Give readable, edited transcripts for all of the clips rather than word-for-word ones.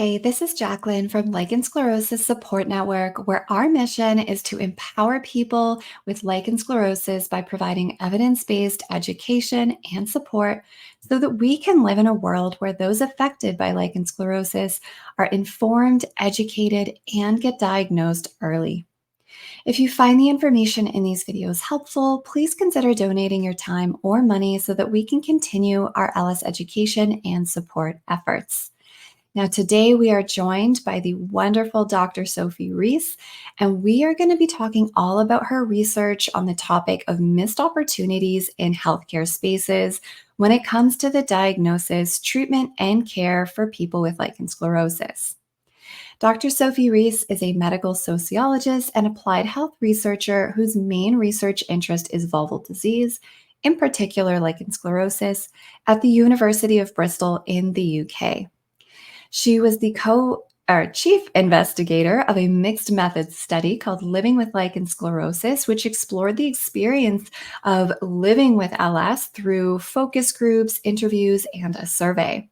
Hey, this is Jacqueline from Lichen Sclerosus Support Network, where our mission is to empower people with lichen sclerosus by providing evidence based education and support so that we can live in a world where those affected by lichen sclerosus are informed, educated, and get diagnosed early. If you find the information in these videos helpful, please consider donating your time or money so that we can continue our LS education and support efforts. Now, today we are joined by the wonderful Dr. Sophie Rees, and we are going to be talking all about her research on the topic of missed opportunities in healthcare spaces when it comes to the diagnosis, treatment, and care for people with lichen sclerosus. Dr. Sophie Rees is a medical sociologist and applied health researcher whose main research interest is vulval disease, in particular lichen sclerosus, at the University of Bristol in the UK. She was the chief investigator of a mixed methods study called Living with Lichen Sclerosus, which explored the experience of living with LS through focus groups, interviews, and a survey.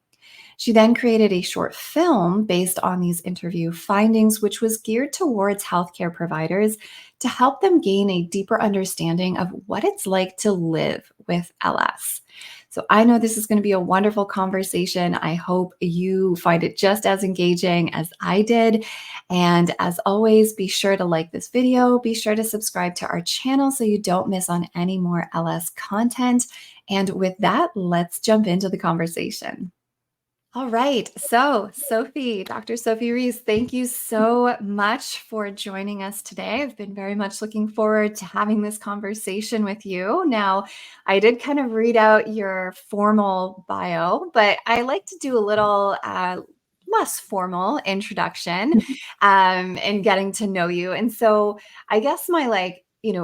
She then created a short film based on these interview findings, which was geared towards healthcare providers to help them gain a deeper understanding of what it's like to live with LS. So I know this is going to be a wonderful conversation. I hope you find it just as engaging as I did. And as always, be sure to like this video. Be sure to subscribe to our channel so you don't miss on any more LS content. And with that, let's jump into the conversation. All right. So, Dr. Sophie Rees, thank you so much for joining us today. I've been very much looking forward to having this conversation with you. Now, I did kind of read out your formal bio, but I like to do a little less formal introduction and getting to know you. And so, I guess my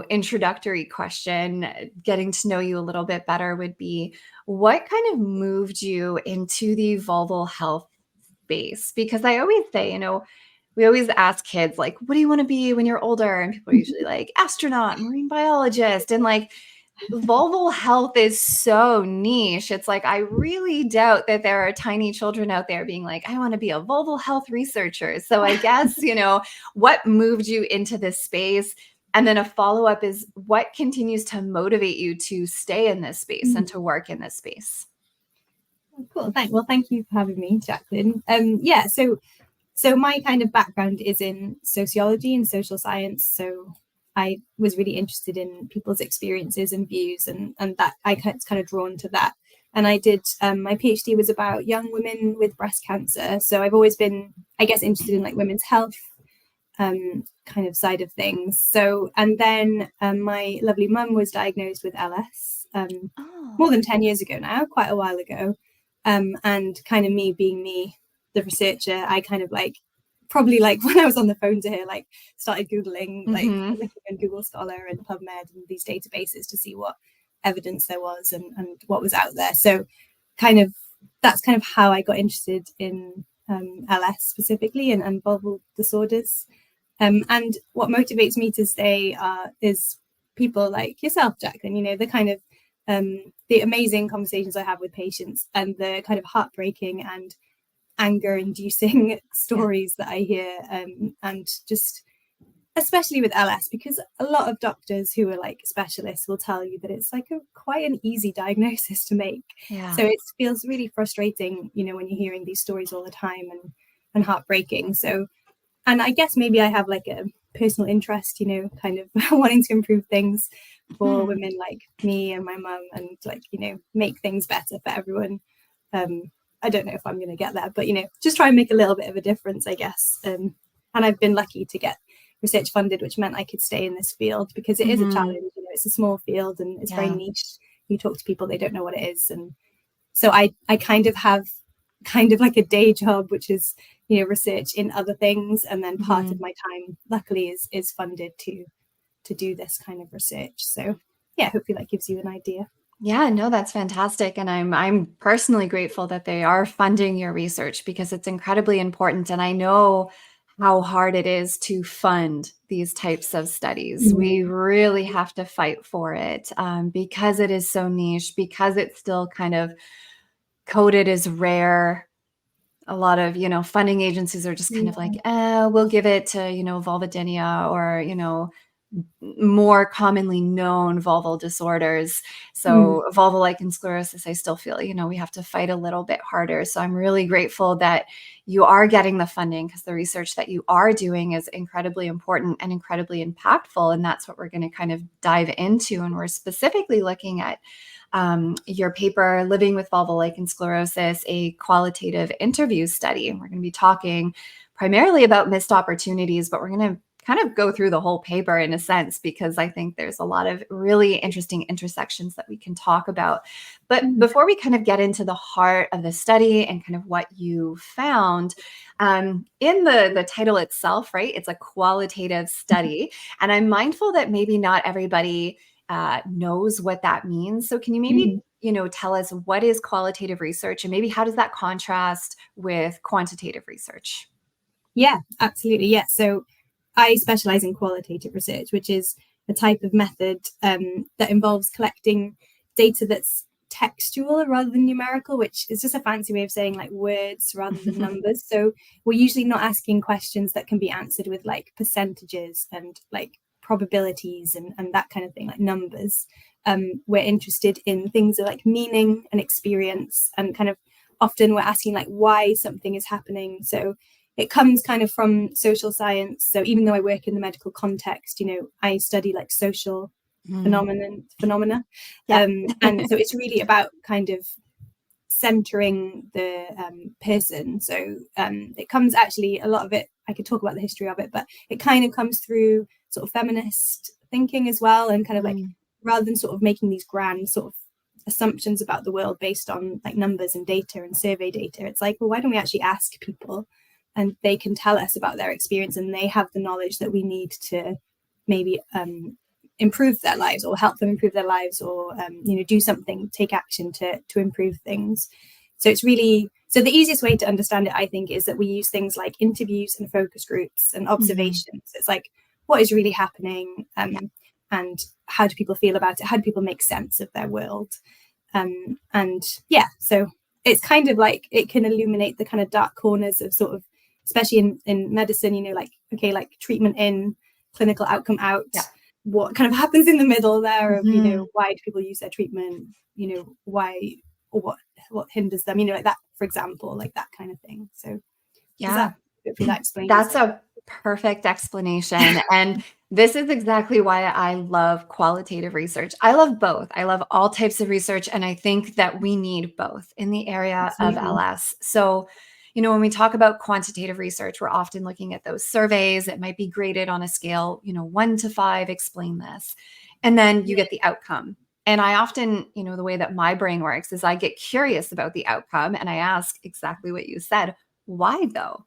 introductory question, getting to know you a little bit better would be, what kind of moved you into the vulval health space? Because I always say, we always ask kids, like, what do you want to be when you're older? And people are usually like, astronaut, marine biologist. And like, vulval health is so niche. It's like, I really doubt that there are tiny children out there being like, I want to be a vulval health researcher. So I guess, what moved you into this space? And then a follow-up is, what continues to motivate you to stay in this space and to work in this space? Cool. Thank you for having me, Jacqueline. So my kind of background is in sociology and social science. So I was really interested in people's experiences and views, and that I kind of drawn to that. And I did my PhD was about young women with breast cancer. So I've always been, I guess, interested in like women's health kind of side of things. So, and then my lovely mum was diagnosed with LS more than 10 years ago now, quite a while ago. And kind of me being me, the researcher, I kind of probably when I was on the phone to her, started Googling, looking on Google Scholar and PubMed and these databases to see what evidence there was and what was out there. So that's kind of how I got interested in LS specifically and vulval disorders. And what motivates me to stay is people like yourself, Jacqueline, the kind of the amazing conversations I have with patients and the kind of heartbreaking and anger-inducing stories that I hear, and just especially with LS, because a lot of doctors who are specialists will tell you that it's quite an easy diagnosis to make. Yeah. So it feels really frustrating, when you're hearing these stories all the time and heartbreaking. So, and I guess maybe I have a personal interest, kind of wanting to improve things for women like me and my mum and make things better for everyone. I don't know if I'm going to get there, but just try and make a little bit of a difference, I guess. And I've been lucky to get research funded, which meant I could stay in this field because it is a challenge. It's a small field and it's very niche. You talk to people, they don't know what it is. And so I kind of have like a day job, which is, research in other things. And then part of my time, luckily, is funded to do this kind of research. So yeah, hopefully that gives you an idea. Yeah, no, that's fantastic. And I'm personally grateful that they are funding your research because it's incredibly important. And I know how hard it is to fund these types of studies. We really have to fight for it because it is so niche, because it's still kind of coded as rare. a lot of, funding agencies are just kind of like, we'll give it to, vulvodynia or, more commonly known vulval disorders. So vulval lichen sclerosus, I still feel, we have to fight a little bit harder. So I'm really grateful that you are getting the funding, because the research that you are doing is incredibly important and incredibly impactful. And that's what we're going to kind of dive into. And we're specifically looking at your paper, Living with Vulval Lichen Sclerosus, a qualitative interview study. And we're going to be talking primarily about missed opportunities, but we're going to kind of go through the whole paper in a sense, because I think there's a lot of really interesting intersections that we can talk about. But before we kind of get into the heart of the study and kind of what you found, in the title itself, right, it's a qualitative study. And I'm mindful that maybe not everybody knows what that means. So can you maybe, tell us what is qualitative research, and maybe how does that contrast with quantitative research? Yeah, absolutely. Yeah. So I specialize in qualitative research, which is a type of method that involves collecting data that's textual rather than numerical, which is just a fancy way of saying like words rather than numbers. So we're usually not asking questions that can be answered with like percentages and like probabilities and that kind of thing, like numbers. We're interested in things like meaning and experience, and kind of often we're asking like why something is happening. So it comes kind of from social science. So even though I work in the medical context, I study like social phenomena. Yeah. And so it's really about kind of centering the person. So it comes, actually, a lot of it, I could talk about the history of it, but it kind of comes through sort of feminist thinking as well, and kind of like, rather than sort of making these grand sort of assumptions about the world based on like numbers and data and survey data, it's like, well, why don't we actually ask people, and they can tell us about their experience, and they have the knowledge that we need to maybe improve their lives, or help them improve their lives, or do something, take action to improve things. So it's really, so the easiest way to understand it, I think, is that we use things like interviews and focus groups and observations. It's like, what is really happening, and how do people feel about it? How do people make sense of their world? And yeah, so it's kind of like, it can illuminate the kind of dark corners of sort of, especially in medicine, like, okay, like treatment in, clinical outcome out. What kind of happens in the middle there of, why do people use their treatment? Why, or what hinders them? Like that, for example, like that kind of thing. So hopefully that explains That's it. a perfect explanation. And this is exactly why I love qualitative research. I love both. I love all types of research. And I think that we need both in the area of LS. So, when we talk about quantitative research, we're often looking at those surveys that might be graded on a scale, 1 to 5, explain this. And then you get the outcome. And I often, the way that my brain works is I get curious about the outcome, and I ask exactly what you said. Why though?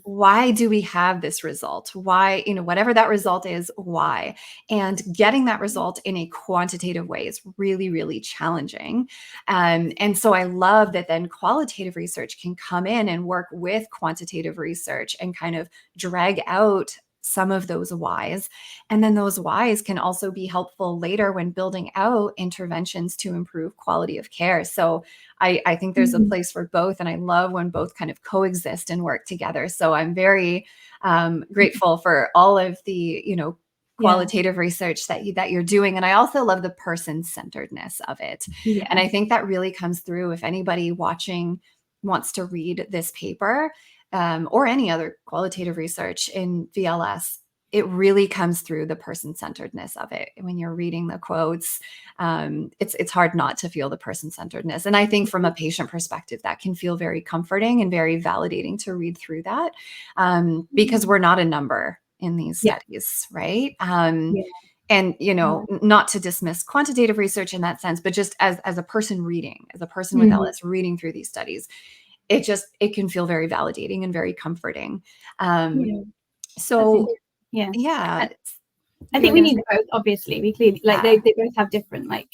Why do we have this result? Why, whatever that result is, why? And getting that result in a quantitative way is really, really challenging. And so I love that then qualitative research can come in and work with quantitative research and kind of drag out some of those whys. And then those whys can also be helpful later when building out interventions to improve quality of care. So I think there's a place for both. And I love when both kind of coexist and work together. So I'm very grateful for all of the, qualitative research that you're doing. And I also love the person-centeredness of it. And I think that really comes through if anybody watching wants to read this paper, or any other qualitative research in VLS. It really comes through the person-centeredness of it. When you're reading the quotes, it's hard not to feel the person-centeredness. And I think from a patient perspective, that can feel very comforting and very validating to read through that, because we're not a number in these studies, right? And, not to dismiss quantitative research in that sense, but just as a person reading, as a person with LS reading through these studies, it can feel very validating and very comforting. So I think we need both, obviously. We clearly, like, they both have different like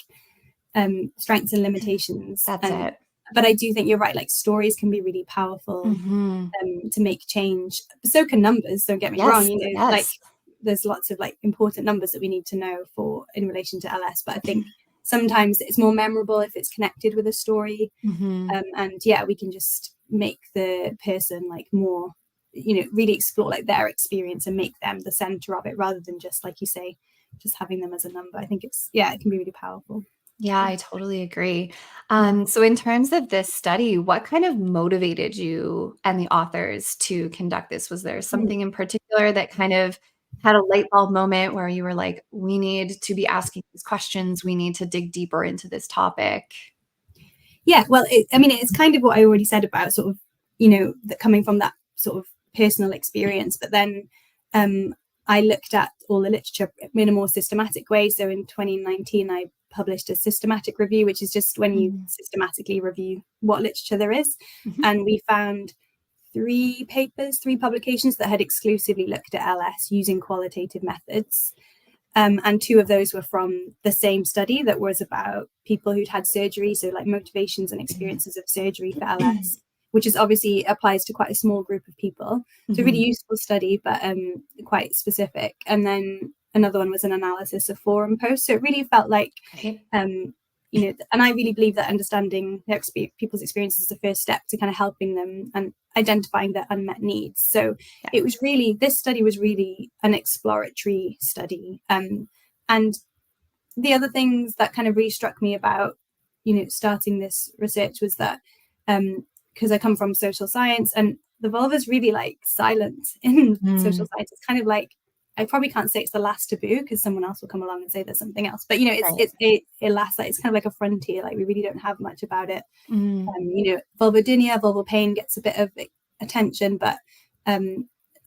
strengths and limitations. That's it. But I do think you're right, like stories can be really powerful to make change. So can numbers, don't get me wrong. Like there's lots of like important numbers that we need to know for in relation to LS, but I think sometimes it's more memorable if it's connected with a story. And we can just make the person like more, really explore like their experience and make them the center of it, rather than just, like you say, just having them as a number. I think it can be really powerful. Yeah, I totally agree. So in terms of this study, what kind of motivated you and the authors to conduct this? Was there something in particular that kind of had a light bulb moment where you were like, we need to be asking these questions, we need to dig deeper into this topic? Yeah, well, it's kind of what I already said about sort of, that coming from that sort of personal experience. But then I looked at all the literature in a more systematic way. So in 2019, I published a systematic review, which is just when you systematically review what literature there is. Mhm. And we found 3 publications that had exclusively looked at LS using qualitative methods. And 2 of those were from the same study that was about people who'd had surgery, so like motivations and experiences of surgery for LS, which is obviously applies to quite a small group of people. So a really useful study, but quite specific. And then another one was an analysis of forum posts. So it really felt like, Right. and I really believe that understanding their people's experiences is the first step to kind of helping them and identifying their unmet needs. So Yeah. this study was really an exploratory study. And the other things that kind of really struck me about, starting this research was that, because I come from social science, and the vulva is really like silent in social science. It's kind of like, I probably can't say it's the last taboo because someone else will come along and say there's something else. But Right. it lasts, like, it's kind of like a frontier. Like, we really don't have much about it. Mm. Vulvodynia, vulval pain gets a bit of attention, but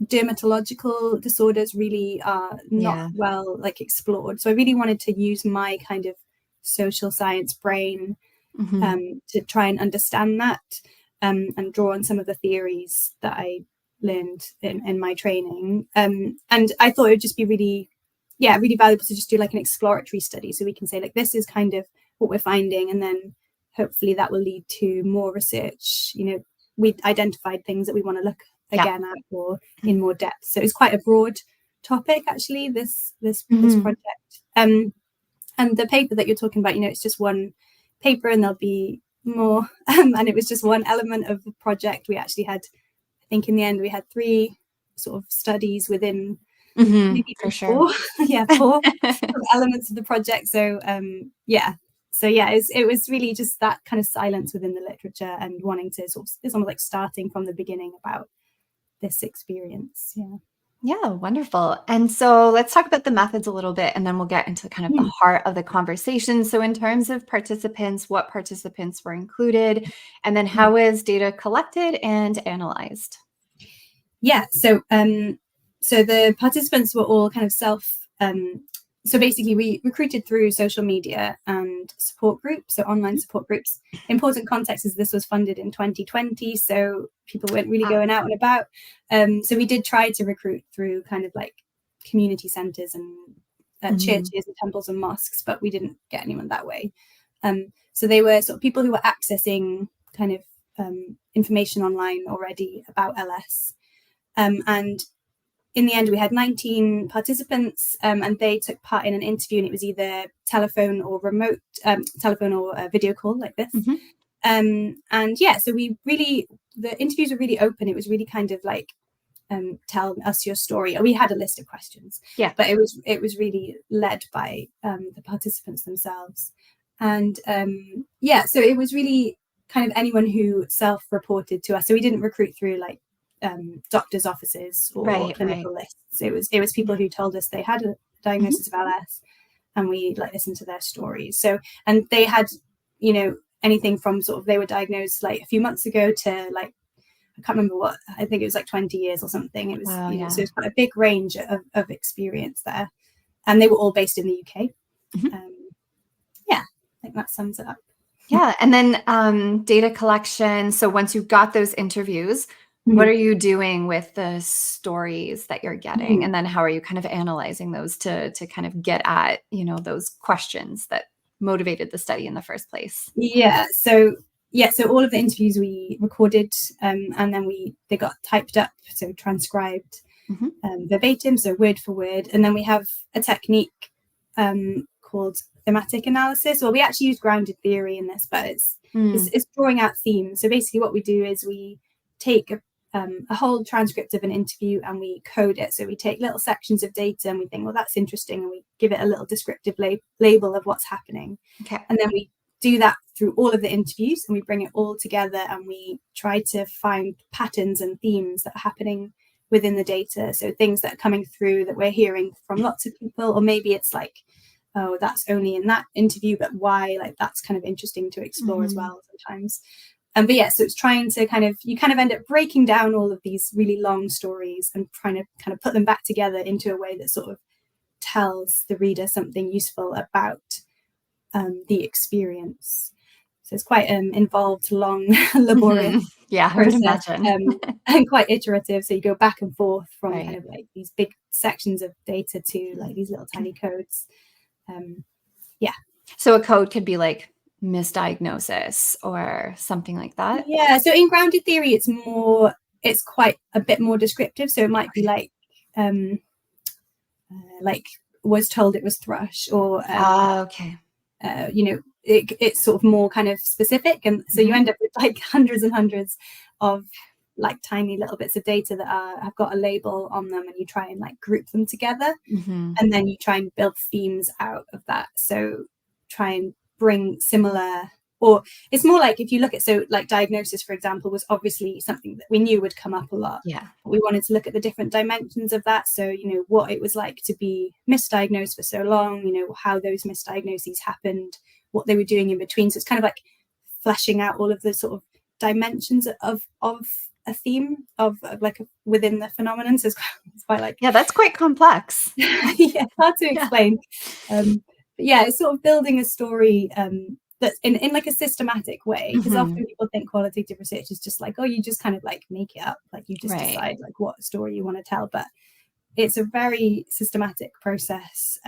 dermatological disorders really are not Yeah. well like explored. So I really wanted to use my kind of social science brain Mhm. to try and understand that, and draw on some of the theories that I learned in my training. And I thought it would just be really valuable to just do like an exploratory study, so we can say like, this is kind of what we're finding, and then hopefully that will lead to more research. We identified things that we want to look Yeah. again at, or in more depth. So it's quite a broad topic, actually, this Mhm. project. And the paper that you're talking about, it's just one paper, and there'll be more. And it was just one element of the project. We actually had, I think in the end, we had 3 sort of studies within Mhm. maybe For even sure. 4, four sort of elements of the project. So it was really just that kind of silence within the literature, and wanting to sort of, it's almost like starting from the beginning about this experience. Yeah, wonderful. And so let's talk about the methods a little bit, and then we'll get into kind of the heart of the conversation. So, in terms of participants, what participants were included, and then how is data collected and analyzed? So the participants were all kind of so basically we recruited through social media and support groups, so online support groups. Important context is this was funded in 2020, so people weren't really Ah, going out and about. So we did try to recruit through kind of like community centers and mhm. churches and temples and mosques, but we didn't get anyone that way. So they were sort of people who were accessing kind of information online already about LS. And in the end, we had 19 participants, and they took part in an interview, and it was either telephone or telephone or a video call like this. Mhm. And so the interviews were really open. It was really kind of like, tell us your story. We had a list of questions, Yeah. but it was really led by the participants themselves. And so it was really kind of anyone who self-reported to us. So we didn't recruit through like doctors' offices or Right, right. clinical lists. It was people who told us they had a Mhm. diagnosis of LS, and we like listened to their stories. So, and they had, anything from sort of, they were diagnosed like a few months ago to like, I can't remember what, I think it was like 20 years or something. It was, Wow, so yeah. it's quite a big range of experience there. And they were all based in the UK. Mhm. Um, I think that sums it up. Yeah, and then, data collection. So once you got those interviews, what Mhm. are you doing with the stories that you're getting? Mhm. And then how are you kind of analyzing those to kind of get at, those questions that motivated the study in the first place? So all of the interviews we recorded, and then they got typed up, so transcribed Mhm. verbatim, so word for word. And then we have a technique called thematic analysis. Well, we actually use grounded theory in this, but is drawing out themes. So basically what we do is we take a whole transcript of an interview and we code it. So we take little sections of data and we think, well, that's interesting, and we give it a little descriptive label of what's happening. Okay. And then we do that through all of the interviews, and we bring it all together and we try to find patterns and themes that are happening within the data. So things that are coming through that we're hearing from lots of people, or maybe it's like, oh, that's only in that interview, but why? Like, that's kind of interesting to explore as well sometimes. But yeah, so it's trying to you end up breaking down all of these really long stories and trying to kind of put them back together into a way that sort of tells the reader something useful about the experience. So it's quite involved, long, laborious yeah, process, I would imagine. and quite iterative. So you go back and forth from Right. kind of like these big sections of data to like these little tiny codes. Yeah. So a code could be like misdiagnosis or something like that. Yeah. So in grounded theory, it's quite a bit more descriptive. So it might be like was told it was thrush, or okay. It's sort of more kind of specific, and so you end up with like hundreds and hundreds of like tiny little bits of data that have got a label on them, and you try and like group them together, and then you try and build themes out of that. So try and bring similar, or it's more like if you look at, so like diagnosis, for example, was obviously something that we knew would come up a lot. Yeah. But we wanted to look at the different dimensions of that. So, what it was like to be misdiagnosed for so long, how those misdiagnoses happened, what they were doing in between. So it's kind of like fleshing out all of the sort of dimensions of a theme of like within the phenomenon. So it's quite like, yeah, that's quite complex. yeah, hard to explain. But yeah, it's sort of building a story that's in like a systematic way, because often people think qualitative research is just like, oh, you just kind of like make it up, like you just decide like what story you want to tell. But it's a very systematic process,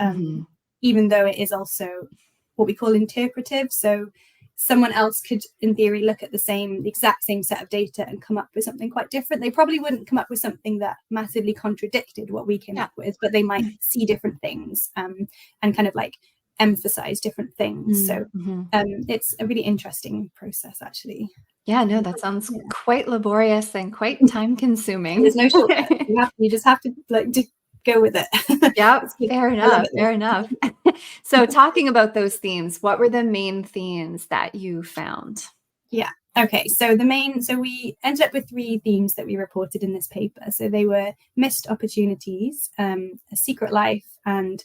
even though it is also what we call interpretive. So someone else could, in theory, look at the exact same set of data and come up with something quite different. They probably wouldn't come up with something that massively contradicted what we came up with, but they might see different things and kind of like emphasize different things. So it's a really interesting process, actually. Yeah, no, that sounds quite laborious and quite time consuming. There's no shortcut. You just have to like go with it. Yeah, fair enough. So talking about those themes, what were the main themes that you found? Yeah. Okay. So we ended up with 3 themes that we reported in this paper. So they were missed opportunities, a secret life, and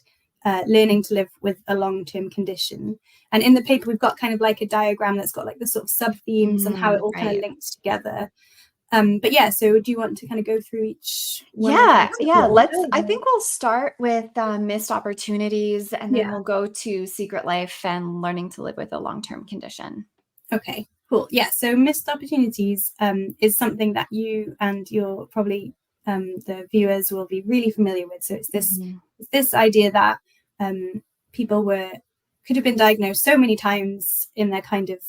learning to live with a long-term condition. And in the paper, we've got kind of like a diagram that's got like the sort of sub-themes and how it all kind of links together. But yeah, so do you want to kind of go through each one? Yeah. I think we'll start with missed opportunities, and then we'll go to secret life and learning to live with a long-term condition. Okay, cool. Yeah, so missed opportunities is something that you and your probably the viewers will be really familiar with. So it's this idea that people could have been diagnosed so many times in their kind of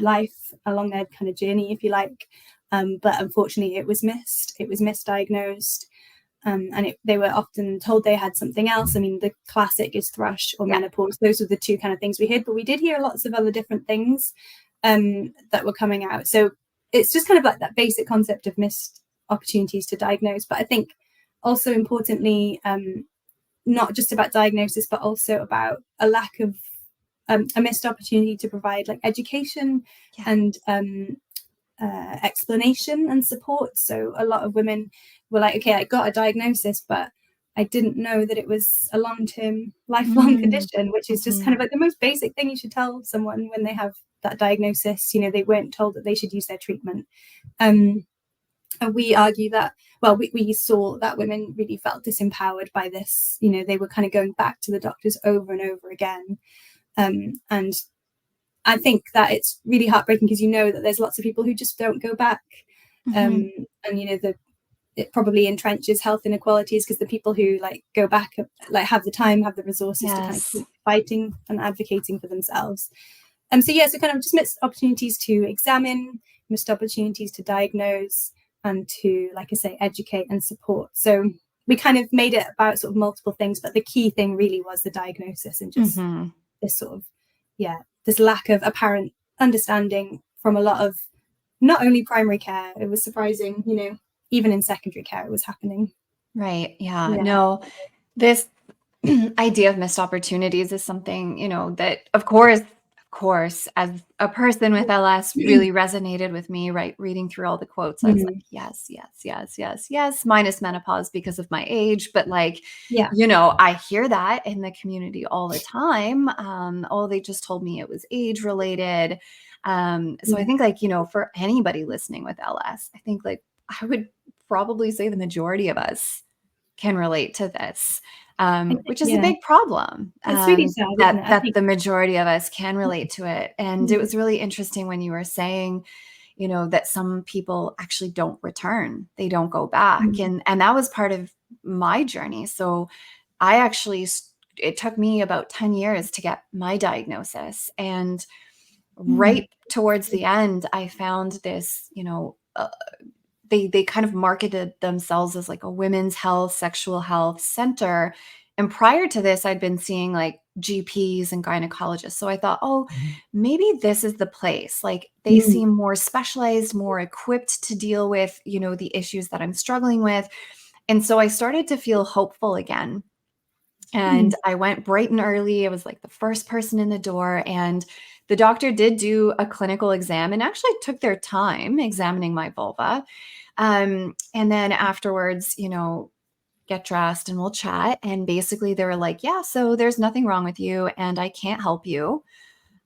life, along their kind of journey, if you like, but unfortunately it was misdiagnosed, and they were often told they had something else. I mean, the classic is thrush or menopause. Those were the 2 kind of things we heard, but we did hear lots of other different things that were coming out. So it's just kind of like that basic concept of missed opportunities to diagnose, but I think also importantly, not just about diagnosis, but also about a lack of a missed opportunity to provide like education and explanation and support. So a lot of women were like, okay, I got a diagnosis, but I didn't know that it was a long-term, lifelong condition, which is just kind of like the most basic thing you should tell someone when they have that diagnosis. They weren't told that they should use their treatment. And we argue that, well, we saw that women really felt disempowered by this. They were kind of going back to the doctors over and over again. And I think that it's really heartbreaking, because that there's lots of people who just don't go back. And it probably entrenches health inequalities, because the people who like go back like have the time, have the resources to kind of keep fighting and advocating for themselves. So kind of just missed opportunities to examine, missed opportunities to diagnose, and to, like I say, educate and support. So we kind of made it about sort of multiple things, but the key thing really was the diagnosis, and just this sort of this lack of apparent understanding from a lot of not only primary care, it was surprising, even in secondary care it was happening. Right. Yeah. Yeah. No, this idea of missed opportunities is something, that of course, as a person with LS really resonated with me, right? Reading through all the quotes, I was like, Mm. yes, yes, yes, yes, yes, minus menopause because of my age. But like, Yeah. I hear that in the community all the time. Oh, they just told me it was age related. So I Yeah. think like, for anybody listening with LS, I think like I would probably say the majority of us can relate to this, which is a Yeah. big problem, It's really sad, isn't that it? I that think. the majority of us can relate to it. And it Mm. was really interesting when you were saying, that some people actually don't return, they don't go back, Mm. and that was part of my journey. So I actually, it took me about 10 years to get my diagnosis, and Mm. right towards the end, I found this, they kind of marketed themselves as like a women's health, sexual health center. And prior to this, I'd been seeing like GPs and gynecologists. So I thought, oh, maybe this is the place. Like they Mm. seem more specialized, more equipped to deal with, the issues that I'm struggling with. And so I started to feel hopeful again. Mm. And I went bright and early. I was like the first person in the door. And the doctor did do a clinical exam and actually took their time examining my vulva. And then afterwards, get dressed and we'll chat. And basically, they were like, yeah, so there's nothing wrong with you and I can't help you.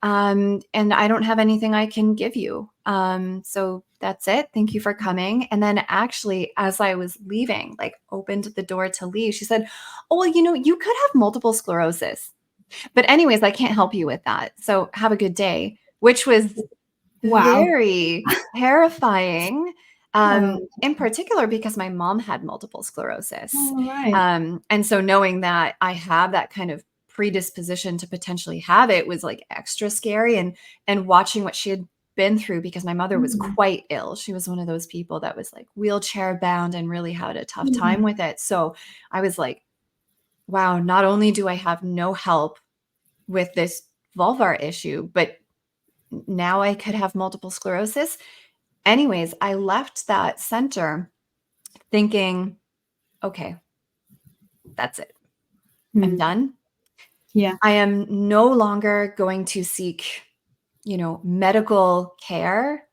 And I don't have anything I can give you. So that's it. Thank you for coming. And then actually, as I was leaving, like opened the door to leave, she said, oh, well, you could have multiple sclerosis. But anyways, I can't help you with that. So have a good day, which was Wow. very terrifying, Oh, in particular because my mom had multiple sclerosis. all right. And so knowing that I have that kind of predisposition to potentially have it was like extra scary, and watching what she had been through, because my mother was Mm. quite ill. She was one of those people that was like wheelchair bound and really had a tough time Mm. with it. So I was like, wow, not only do I have no help with this vulvar issue, but now I could have multiple sclerosis. Anyways, I left that center thinking, okay, that's it. I'm Mm. done. Yeah. I am no longer going to seek, medical care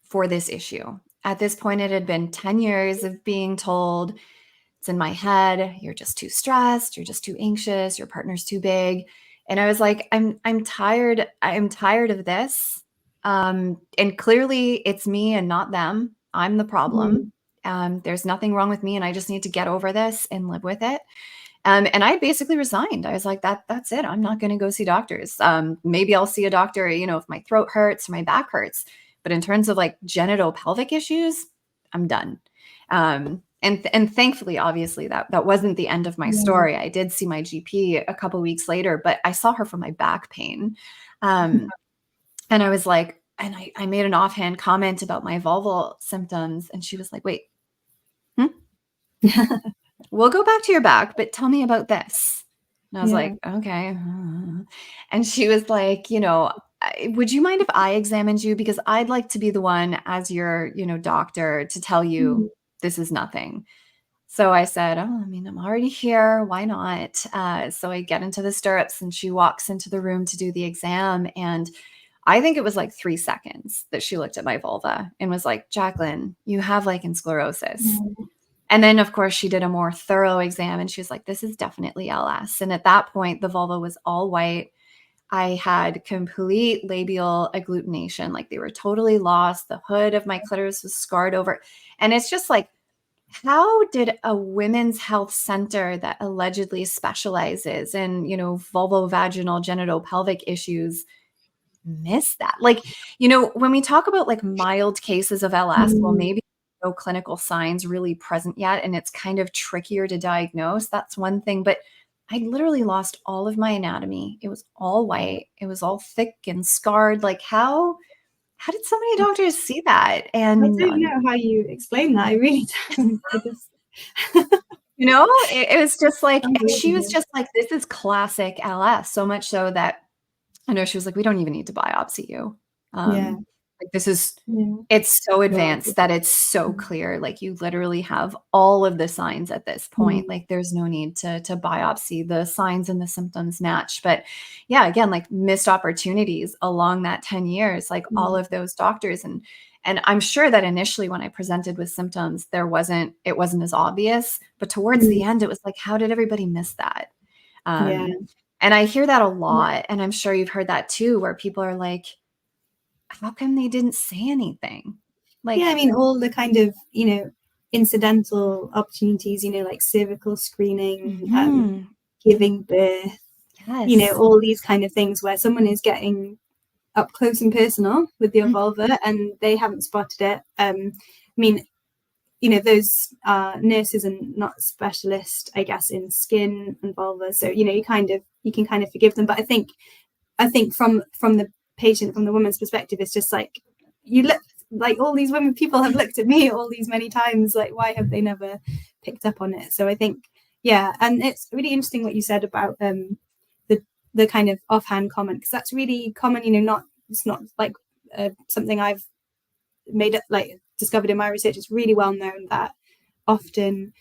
for this issue. At this point, it had been 10 years of being told, it's in my head, you're just too stressed, you're just too anxious, your partner's too big. And I was like, I'm tired. I'm tired of this. And clearly it's me and not them. I'm the problem. Mm. There's nothing wrong with me, and I just need to get over this and live with it. And I basically resigned. I was like, that's it. I'm not going to go see doctors. Maybe I'll see a doctor, if my throat hurts or my back hurts. But in terms of like genital pelvic issues, I'm done. And thankfully, obviously, that wasn't the end of my Yeah. story. I did see my GP a couple weeks later, but I saw her for my back pain. And I was like, and I made an offhand comment about my vulval symptoms, and she was like, wait, hmm? We'll go back to your back, but tell me about this. And I was Yeah. like, okay. And she was like, would you mind if I examined you? Because I'd like to be the one as your, doctor to tell you Mm. this is nothing. So I said, oh, I mean, I'm already here. Why not? So I get into the stirrups and she walks into the room to do the exam. And I think it was like 3 seconds that she looked at my vulva and was like, Jacqueline, you have lichen sclerosus. Mm. And then, of course, she did a more thorough exam and she was like, this is definitely LS. And at that point, the vulva was all white. I had complete labial agglutination. Like they were totally lost. The hood of my clitoris was scarred over. And it's just like, how did a women's health center that allegedly specializes in, vulvovaginal genital pelvic issues miss that? Like, when we talk about like mild cases of LS, well, Mm. maybe no clinical signs really present yet, and it's kind of trickier to diagnose. That's one thing. But I literally lost all of my anatomy. It was all white. It was all thick and scarred. Like how did so many doctors see that? I And don't know how you explain that. I really don't. I just it was just like, she was unbelievable. just like, this is classic LS. So much so that I know she was like, we don't even need to biopsy you. Yeah. Like this is, Yeah. it's so Well, advanced that it's so clear. Like you literally have all of the signs at this point. mm, Like there's no need to biopsy. The signs and the symptoms match. But yeah, again, like missed opportunities along that 10 years, like all mm, of those doctors. And I'm sure that initially when I presented with symptoms, it wasn't as obvious. But towards the mm, end, it was like, how did everybody miss that? yeah. And I hear that a Yeah. lot. And I'm sure you've heard that too, where people are like, how come they didn't say anything? Yeah, I Like, mean, all the kind of, incidental opportunities, like cervical screening, mhm, giving birth, yes. all these kind of things where someone is getting up close and personal with your Mm, vulva and they haven't spotted it. I mean, those nurses and not specialists, I guess, in skin and vulva. So, you can kind of forgive them. But I think from the patient, from the woman's perspective, it's just like, you look like all these women, people have looked at me all these many times, like why have they never picked up on it? So I think, yeah, and it's really interesting what you said about the kind of offhand comment, because that's really common. It's not like something I've made it like discovered in my research. It's really well known that often,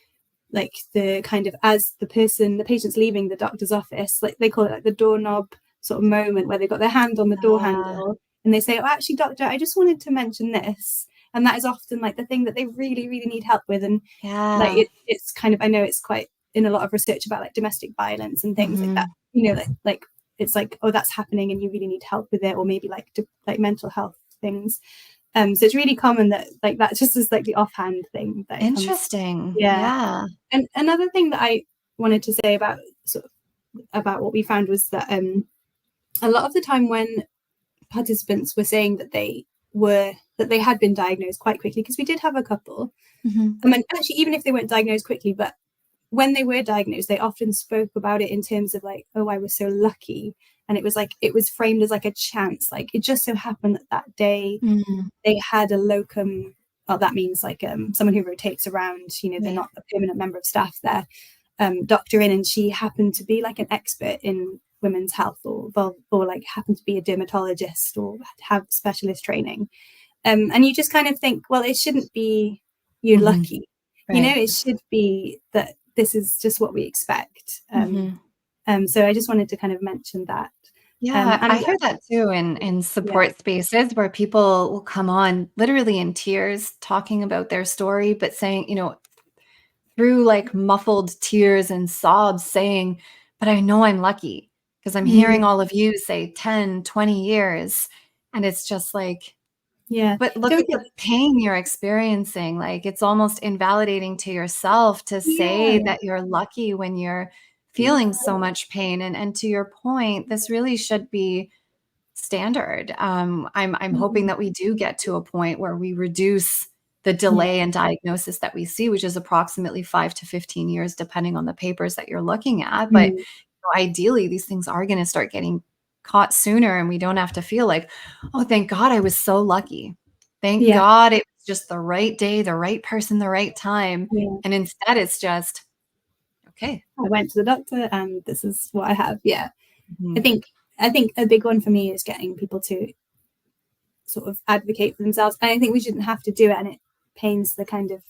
like, the kind of, as the patient's leaving the doctor's office, like they call it like the doorknob sort of moment, where they've got their hand on the door yeah, handle and they say, oh, actually, doctor, I just wanted to mention this. And that is often like the thing that they really, really need help with. And like yeah. it's kind of, I know it's quite in a lot of research about like domestic violence and things like that, Mhm, like it's like, oh, that's happening and you really need help with it, or maybe like mental health things. So it's really common that like that just is like the offhand thing that it comes. interesting. Yeah. Yeah. And another thing that I wanted to say about sort of about what we found was that a lot of the time when participants were saying that they had been diagnosed quite quickly, because we did have a couple. Mhm. I mean, actually, even if they weren't diagnosed quickly, but when they were diagnosed, they often spoke about it in terms of like, oh, I was so lucky. And it was like, it was framed as like a chance. Like it just so happened that that day Mm, they had a locum. Well, that means like someone who rotates around, they're right. not a permanent member of staff there, doctor in, and she happened to be like an expert in women's health, or like happened to be a dermatologist or have specialist training. And you just kind of think, well, it shouldn't be you're Mhm, lucky, right. it should be that this is just what we expect. Mhm. So I just wanted to kind of mention that. Yeah, I And hear that too in yeah, support spaces where people will come on literally in tears talking about their story, but saying, through like muffled tears and sobs saying, "But I know I'm lucky because I'm hearing mm, all of you say 10, 20 years." And it's just like, yeah, but look don't at feel, the pain you're experiencing. Like it's almost invalidating to yourself to say yeah, that you're lucky when you're feeling so much pain. And to your point, this really should be standard. I'm hoping mm, that we do get to a point where we reduce the yeah, delay in diagnosis that we see, which is approximately 5 to 15 years, depending on the papers that you're looking at. But mm, ideally, these things are going to start getting caught sooner, and we don't have to feel like, oh, thank God I was so lucky. Thank yeah, God it was just the right day, the right person, the right time. yeah. And instead, it's just, okay. I went to the doctor and this is what I have. Yeah. I Mhm. think I think a big one for me is getting people to sort of advocate for themselves. And I think we shouldn't have to do it, and it pains the kind of,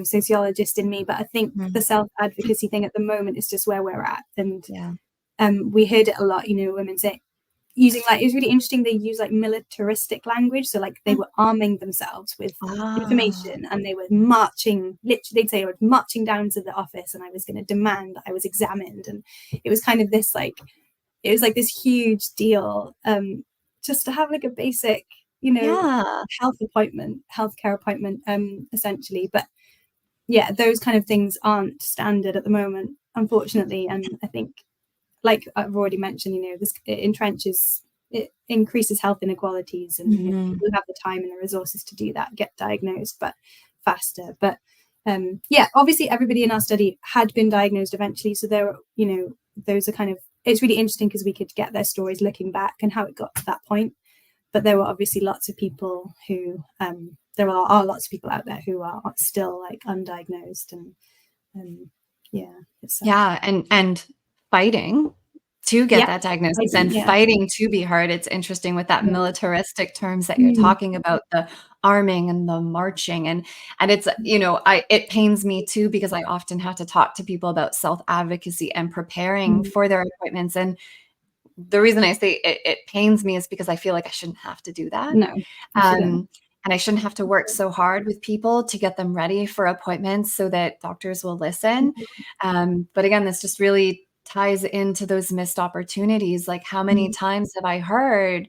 sociologist in me. But I think the Mhm. self advocacy thing at the moment is just where we're at. And Yeah. we heard it a lot, women say, using, like, it was really interesting, they use like militaristic language. So like they Mm. were arming themselves with Ah, information, and they were marching, literally they'd say I was marching down to the office and I was going to demand that I was examined. And it was kind of this like, it was like this huge deal, just to have like a basic, yeah. healthcare appointment, essentially. But yeah, those kind of things aren't standard at the moment, unfortunately. And I think, like I've already mentioned, this, it increases health inequalities, and Mhm. people who have the time and the resources to do that get diagnosed but faster. But yeah, obviously everybody in our study had been diagnosed eventually, so there are, those are kind of, it's really interesting because we could get their stories looking back and how it got to that point. But there were obviously lots of people who there are lots of people out there who are still like undiagnosed, and yeah, it's sad. Yeah, and fighting to get Yeah, that I diagnosis do. and Yeah. fighting to be heard. It's interesting with that Yeah. militaristic terms that you're Mm. talking about, the arming and the marching. And it's, it pains me too, because I often have to talk to people about self-advocacy and preparing Mm. for their appointments. And the reason I say it pains me is because I feel like I shouldn't have to do that. No, you shouldn't. And I shouldn't have to work so hard with people to get them ready for appointments so that doctors will listen. But again, this just really ties into those missed opportunities. Like, how many Mm. times have I heard,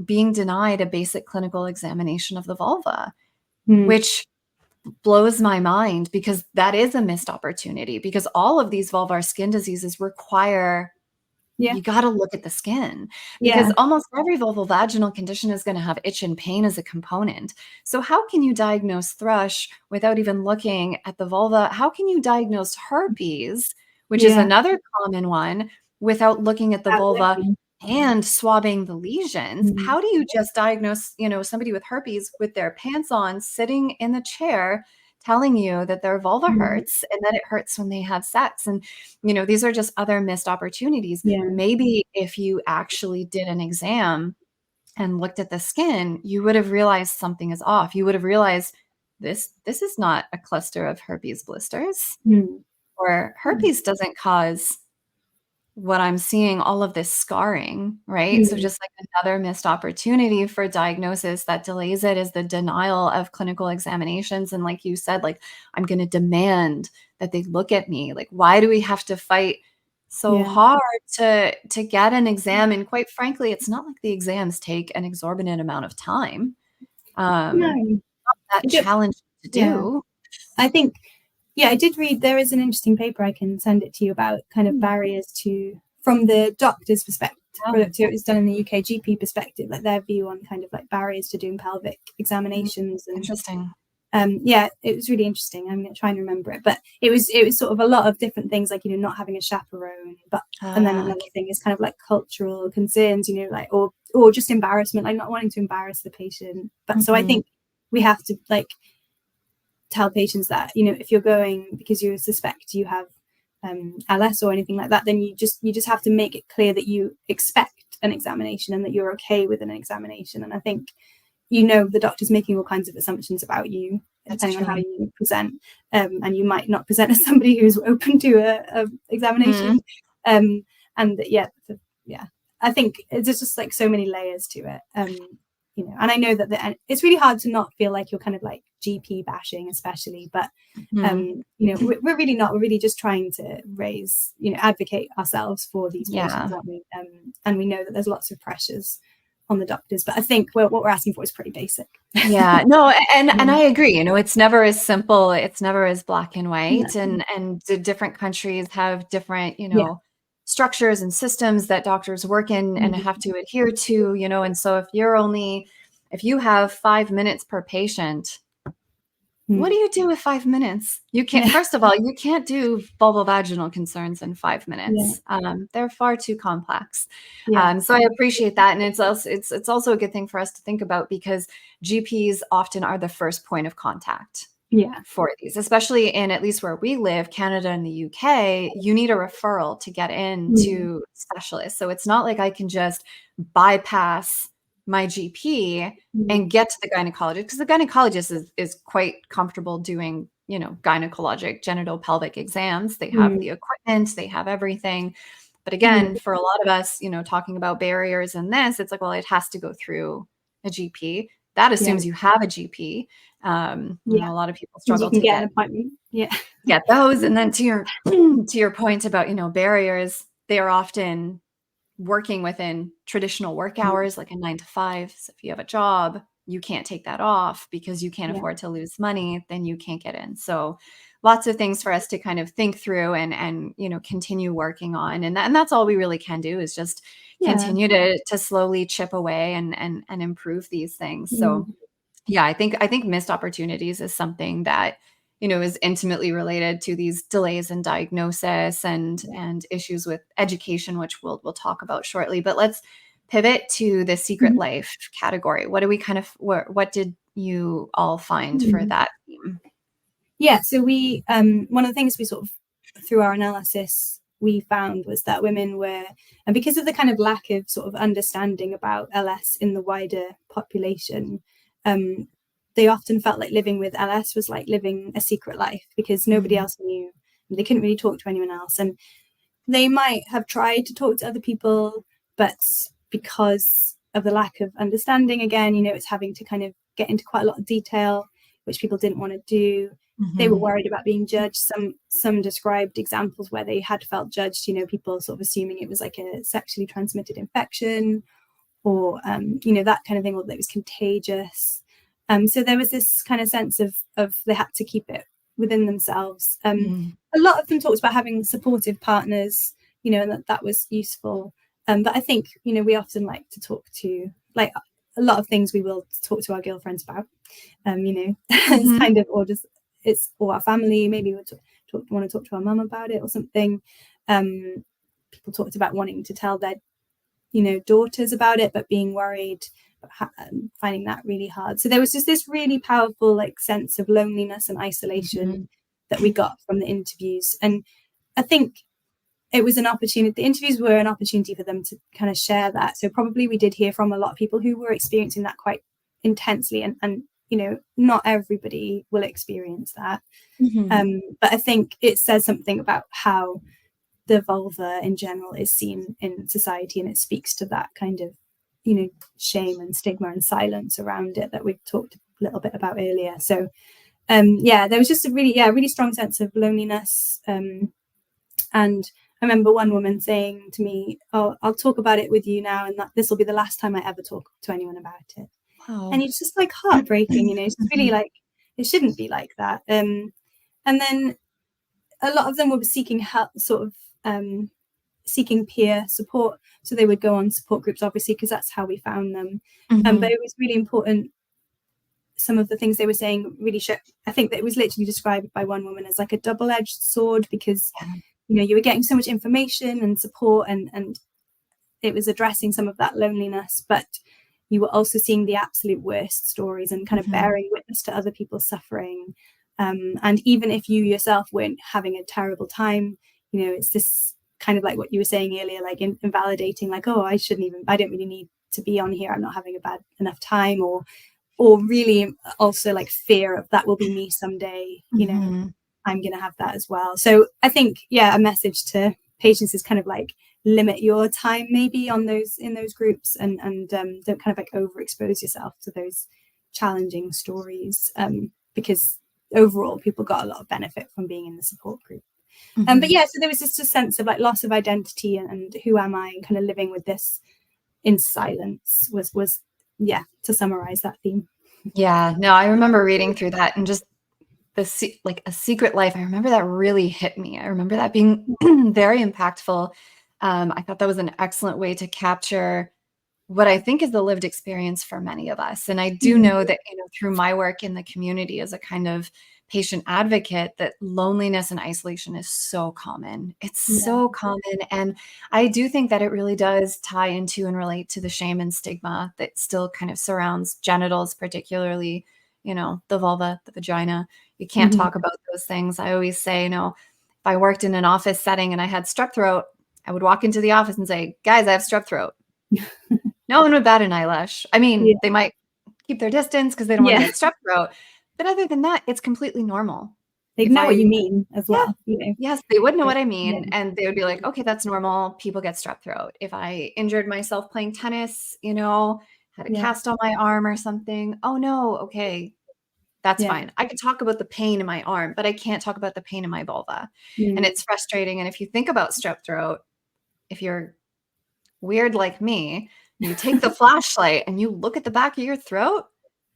being denied a basic clinical examination of the vulva, Mm. which blows my mind, because that is a missed opportunity, because all of these vulvar skin diseases require, Yeah. you got to look at the skin, because Yeah. almost every vulvovaginal condition is going to have itch and pain as a component. So how can you diagnose thrush without even looking at the vulva? How can you diagnose herpes, which is Yeah. another common one, without looking at the Without vulva looking. and swabbing the lesions? Mm. How do you just diagnose, somebody with herpes with their pants on, sitting in the chair, telling you that their vulva Mm. hurts and that it hurts when they have sex? And these are just other missed opportunities. Yeah. Maybe if you actually did an exam and looked at the skin, you would have realized something is off. You would have realized this is not a cluster of herpes blisters, Mm. or Mm. herpes doesn't cause what I'm seeing, all of this scarring, right? So Mm. just like another missed opportunity for diagnosis that delays it is the denial of clinical examinations. And like you said, like, I'm going to demand that they look at me. Like, why do we have to fight so Yeah. hard to get an exam? And quite frankly, it's not like the exams take an exorbitant amount of time. No. That I do. challenge to Yeah. do. I think, yeah, I did read, there is an interesting paper, I can send it to you, about kind of Hmm. barriers to, from the doctor's perspective, Yeah. it was done in the UK GP perspective, like their view on kind of like barriers to doing pelvic examinations. And Interesting. yeah, it was really interesting. I'm going to try and remember it, but it was sort of a lot of different things, like, not having a chaperone, but, and then another thing is kind of like cultural concerns, like, or just embarrassment, like not wanting to embarrass the patient. But so I think we have to like tell patients that, if you're going because you suspect you have LS or anything like that, then you just have to make it clear that you expect an examination and that you're okay with an examination. And I think, the doctor's making all kinds of assumptions about you That's depending on how true. you present, and you might not present as somebody who's open to a examination. And yeah, I think it's just like so many layers to it. And I know that it's really hard to not feel like you're kind of like GP bashing, especially, but we're really not. We're really just trying to raise, advocate ourselves for these patients, Yeah. aren't we? And we know that there's lots of pressures on the doctors, but I think what we're asking for is pretty basic. Yeah, no, and I agree. It's never as simple. It's never as black and No. white. And the different countries have different, Yeah. structures and systems that doctors work in and have to adhere to. And so if you have 5 minutes per patient, what do you do with 5 minutes? You can't, Yeah. first of all, you can't do vulvovaginal concerns in five Yeah. minutes. They're far too complex. Yeah. So I appreciate that. And it's also a good thing for us to think about, because GPs often are the first point of contact Yeah. for these, especially in, at least where we live, Canada and the UK. You need a referral to get into specialists. So it's not like I can just bypass my GP and get to the gynecologist, because the gynecologist is quite comfortable doing, gynecologic genital pelvic exams. They have the equipment, they have everything. But again, for a lot of us, talking about barriers in this, it's like, well, it has to go through a GP. That Yeah. assumes you have a GP. Yeah. A lot of people You struggle can to get an appointment. Yeah. get those. And then to your point about, barriers, they are often working within traditional work hours, like a 9 to 5. So if you have a job, you can't take that off because you can't Yeah. afford to lose money, then you can't get in. So lots of things for us to kind of think through and continue working on. And that's all we really can do, is just Yeah. continue to slowly chip away and improve these things. So Mm. yeah, I think missed opportunities is something that, is intimately related to these delays in diagnosis and issues with education, which we'll talk about shortly. But let's pivot to the secret Mhm. life category. What do we what did you all find for Mm. that theme? Yeah. So we, one of the things we sort of, through our analysis, we found was that women were, and because of the kind of lack of sort of understanding about LS in the wider population, they often felt like living with LS was like living a secret life because nobody else knew. They couldn't really talk to anyone else. And they might have tried to talk to other people, but because of the lack of understanding, again, it's having to kind of get into quite a lot of detail, which people didn't want to do. They were worried about being judged. Some described examples where they had felt judged, people sort of assuming it was like a sexually transmitted infection or, that kind of thing, or that it was contagious. So there was this kind of sense of they had to keep it within themselves. A lot of them talked about having supportive partners, and that was useful. But I think, we often like to talk to, like, a lot of things we will talk to our girlfriends about, it's kind of, or our family, maybe we'll want to talk to our mum about it or something. People talked about wanting to tell their, daughters about it, but being worried, finding that really hard. So there was just this really powerful like sense of loneliness and isolation that we got from the interviews. And I think it was an opportunity, the interviews were an opportunity for them to kind of share that. So probably we did hear from a lot of people who were experiencing that quite intensely, and not everybody will experience that. But I think it says something about how the vulva in general is seen in society, and it speaks to that kind of shame and stigma and silence around it that we've talked a little bit about earlier. So there was just a really strong sense of loneliness, and I remember one woman saying to me, "Oh, I'll talk about it with you now, and that this will be the last time I ever talk to anyone about it." Wow. And it's just like heartbreaking, it's really like, it shouldn't be like that. And then a lot of them were seeking help, sort of seeking peer support. So they would go on support groups, obviously, because that's how we found them. But it was really important. Some of the things they were saying really show, I think that it was literally described by one woman as like a double-edged sword, because you were getting so much information and support, and it was addressing some of that loneliness, but you were also seeing the absolute worst stories and kind of bearing witness to other people's suffering. And even if you yourself weren't having a terrible time, it's this kind of like what you were saying earlier, like invalidating, like, oh, I don't really need to be on here, I'm not having a bad enough time, or really also like fear of that will be me someday, I'm going to have that as well. So I think, a message to patients is kind of like, limit your time maybe in those groups, and don't kind of like overexpose yourself to those challenging stories, because overall people got a lot of benefit from being in the support group. But so there was just a sense of like loss of identity, and who am I, and kind of living with this in silence was to summarize that theme. No, I remember reading through that, and just like a secret life. I remember that really hit me. I remember that being very impactful. I thought that was an excellent way to capture what I think is the lived experience for many of us. And I do know that, through my work in the community as a kind of patient advocate, that loneliness and isolation is so common. It's so common. And I do think that it really does tie into and relate to the shame and stigma that still kind of surrounds genitals, particularly, the vulva, the vagina. You can't talk about those things. I always say, if I worked in an office setting and I had strep throat, I would walk into the office and say, guys, I have strep throat. No one would bat an eyelash. I mean, they might keep their distance because they don't want to get strep throat. But other than that, it's completely normal. They know what you mean as well. Yes, they would know what I mean. And they would be like, okay, that's normal. People get strep throat. If I injured myself playing tennis, had a cast on my arm or something. Oh no, okay, that's fine. I can talk about the pain in my arm, but I can't talk about the pain in my vulva. And it's frustrating. And if you think about strep throat, if you're weird like me, you take the flashlight and you look at the back of your throat,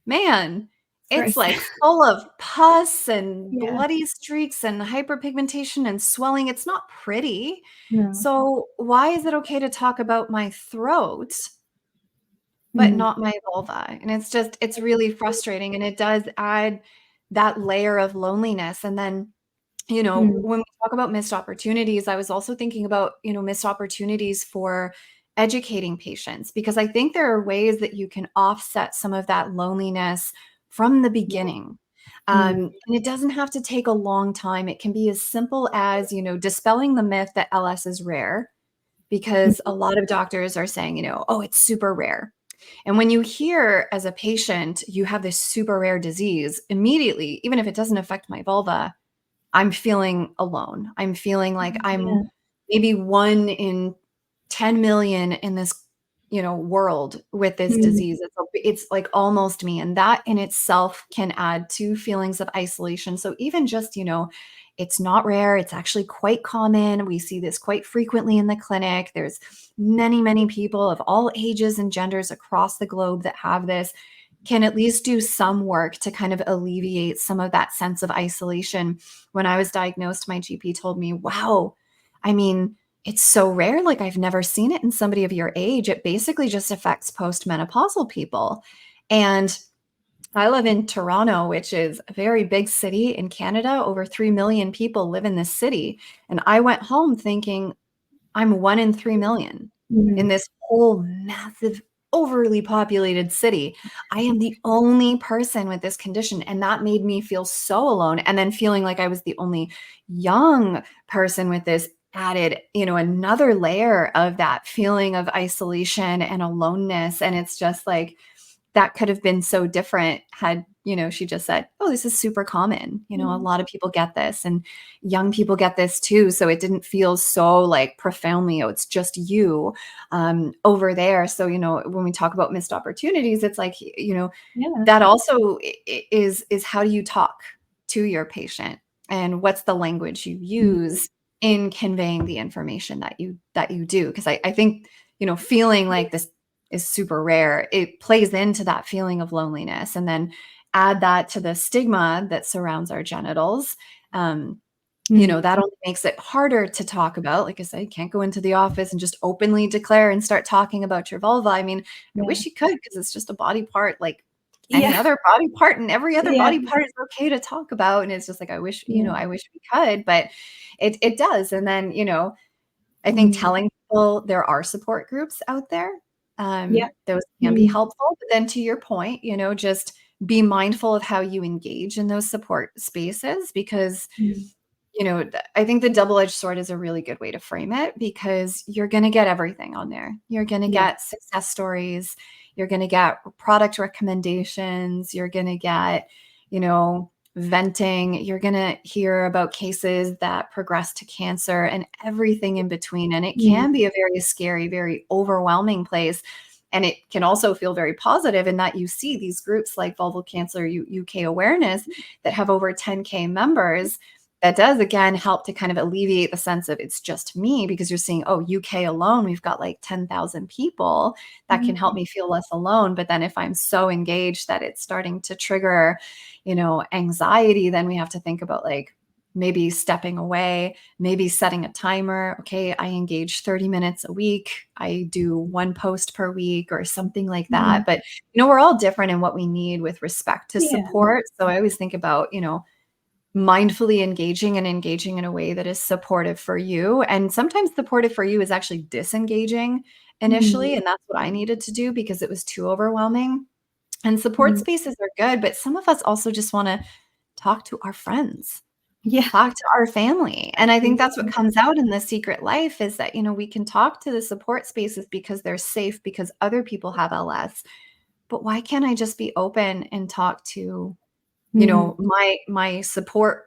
man, it's like full of pus and bloody streaks and hyperpigmentation and swelling. It's not pretty. So why is it okay to talk about my throat, but not my vulva? And it's really frustrating. And it does add that layer of loneliness. And then, when we talk about missed opportunities, I was also thinking about, missed opportunities for educating patients, because I think there are ways that you can offset some of that loneliness from the beginning. And it doesn't have to take a long time. It can be as simple as, dispelling the myth that LS is rare, because a lot of doctors are saying, oh, it's super rare. And when you hear as a patient, you have this super rare disease, immediately, even if it doesn't affect my vulva, I'm feeling alone. I'm feeling like I'm maybe 1 in 10 million in this, world with this disease. It's like almost me. And that in itself can add to feelings of isolation. So even just, it's not rare. It's actually quite common. We see this quite frequently in the clinic. There's many, many people of all ages and genders across the globe that have this, can at least do some work to kind of alleviate some of that sense of isolation. When I was diagnosed, my GP told me, wow, I mean, it's so rare. Like, I've never seen it in somebody of your age. It basically just affects postmenopausal people. And I live in Toronto, which is a very big city in Canada. Over 3 million people live in this city. And I went home thinking, I'm 1 in 3 million in this whole massive, overly populated city. I am the only person with this condition. And that made me feel so alone. And then feeling like I was the only young person with this added, another layer of that feeling of isolation and aloneness. And it's just like, that could have been so different had, she just said, oh, this is super common. A lot of people get this, and young people get this too. So it didn't feel so like profoundly, oh, it's just you over there. So, when we talk about missed opportunities, it's like, that also is how do you talk to your patient, and what's the language you use in conveying the information that you do. Because I think, feeling like this is super rare, it plays into that feeling of loneliness. And then add that to the stigma that surrounds our genitals. That only makes it harder to talk about. Like I said, you can't go into the office and just openly declare and start talking about your vulva. I mean, I wish you could, because it's just a body part like any other body part, and every other body part is okay to talk about. And it's just like, I wish, I wish we could, but it does. And then, I think telling people there are support groups out there, those can be helpful. But then to your point, just be mindful of how you engage in those support spaces, because, I think the double-edged sword is a really good way to frame it, because you're going to get everything on there. You're going to get success stories. You're going to get product recommendations. You're going to get, venting. You're going to hear about cases that progress to cancer and everything in between. And it can be a very scary, very overwhelming place. And it can also feel very positive in that you see these groups like Vulval Cancer UK Awareness that have over 10K members. That does, again, help to kind of alleviate the sense of it's just me, because you're seeing, oh, UK alone, we've got like 10,000 people. That can help me feel less alone. But then if I'm so engaged that it's starting to trigger, anxiety, then we have to think about like maybe stepping away, maybe setting a timer. Okay, I engage 30 minutes a week. I do 1 post per week or something like that. But, we're all different in what we need with respect to support. So I always think about, mindfully engaging in a way that is supportive for you. And sometimes supportive for you is actually disengaging initially. And that's what I needed to do, because it was too overwhelming. And support spaces are good, but some of us also just want to talk to our friends, talk to our family. And I think that's what comes out in The Secret Life, is that, we can talk to the support spaces because they're safe, because other people have LS. But why can't I just be open and talk to, my support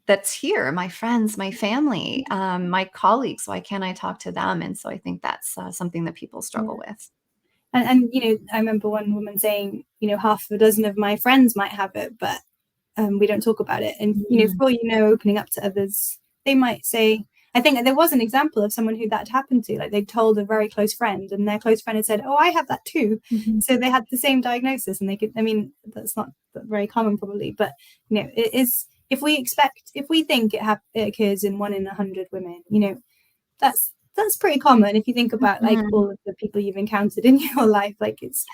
that's here, my friends, my family, my colleagues? Why can't I talk to them? And so I think that's something that people struggle with. And I remember one woman saying, half a dozen of my friends might have it, but we don't talk about it. And for opening up to others, they might say, I think there was an example of someone who that happened to, like they told a very close friend, and their close friend had said, oh, I have that too. So they had the same diagnosis, and they could, I mean, that's not very common probably, but it is. If we think it occurs in 1 in 100 women, that's pretty common. If you think about like all of the people you've encountered in your life, like it's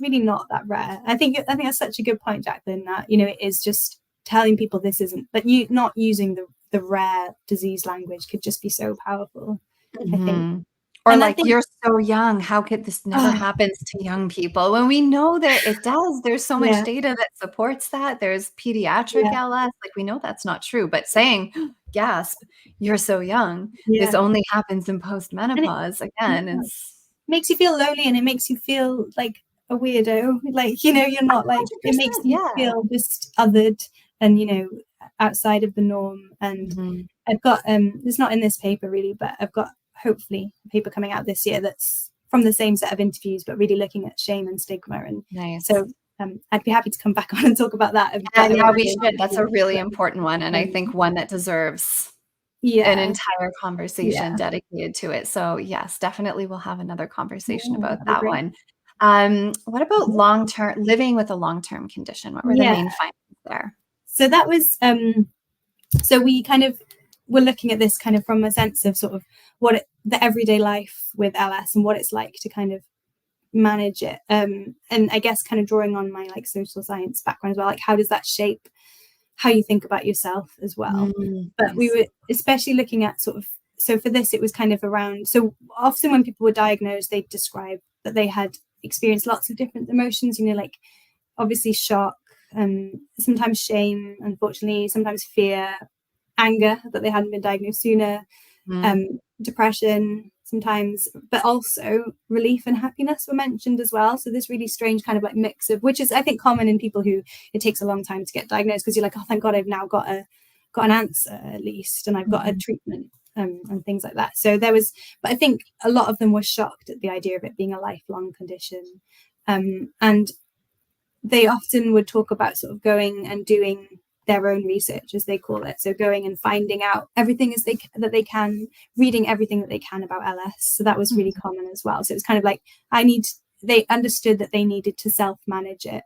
really not that rare. I think that's such a good point, Jacqueline, that it is just telling people this isn't, but you not using the rare disease language could just be so powerful. I think Or And I like, think, you're so young. How could this never oh, happens to young people? When we know that it does, there's so much yeah, data that supports that. There's pediatric yeah, LS. Like, we know that's not true, but saying, gasp, you're so young. This yeah. only happens in And it, postmenopause. Again, yeah, it's makes you feel lonely, and it makes you feel like a weirdo. Like, you're not like, it makes 100%. you Yeah. feel just othered and, outside of the norm. And Mhm. I've got, it's not in this paper really, but I've got hopefully a paper coming out this year that's from the same set of interviews, but really looking at shame and stigma. And Nice. so I'd be happy to come back on and talk about that, Yeah, but I yeah, won't we go into should. That's too a much. really But important one, and I think one that deserves an yeah, entire conversation yeah, dedicated to it. So yes, definitely we'll have another conversation yeah, about that'd be that great. one. What about long-term living with a long-term condition? What were the Yeah, main findings there? so that was so we kind of were looking at this kind of from a sense of sort of the everyday life with LS and what it's like to kind of manage it, and I guess kind of drawing on my like social science background as well, like how does that shape how you think about yourself as well. But we Nice. were especially looking at sort of, so for this it was kind of around, so often when people were diagnosed they describe that they had experienced lots of different emotions, like obviously shock, sometimes shame, unfortunately, sometimes fear, anger that they hadn't been diagnosed sooner, Mm, depression sometimes, but also relief and happiness were mentioned as well. So this really strange kind of like mix of, which is I think common in people who it takes a long time to get diagnosed, because you're like, oh thank God I've now got an answer at least, and I've got a mhm, treatment, and things like that. So there was, but I think a lot of them were shocked at the idea of it being a lifelong condition, and they often would talk about sort of going and doing their own research, as they call it, so going and finding out everything that they can, reading everything that they can about LS. So that was really mhm. common as well. So it was kind of like they understood that they needed to self-manage it,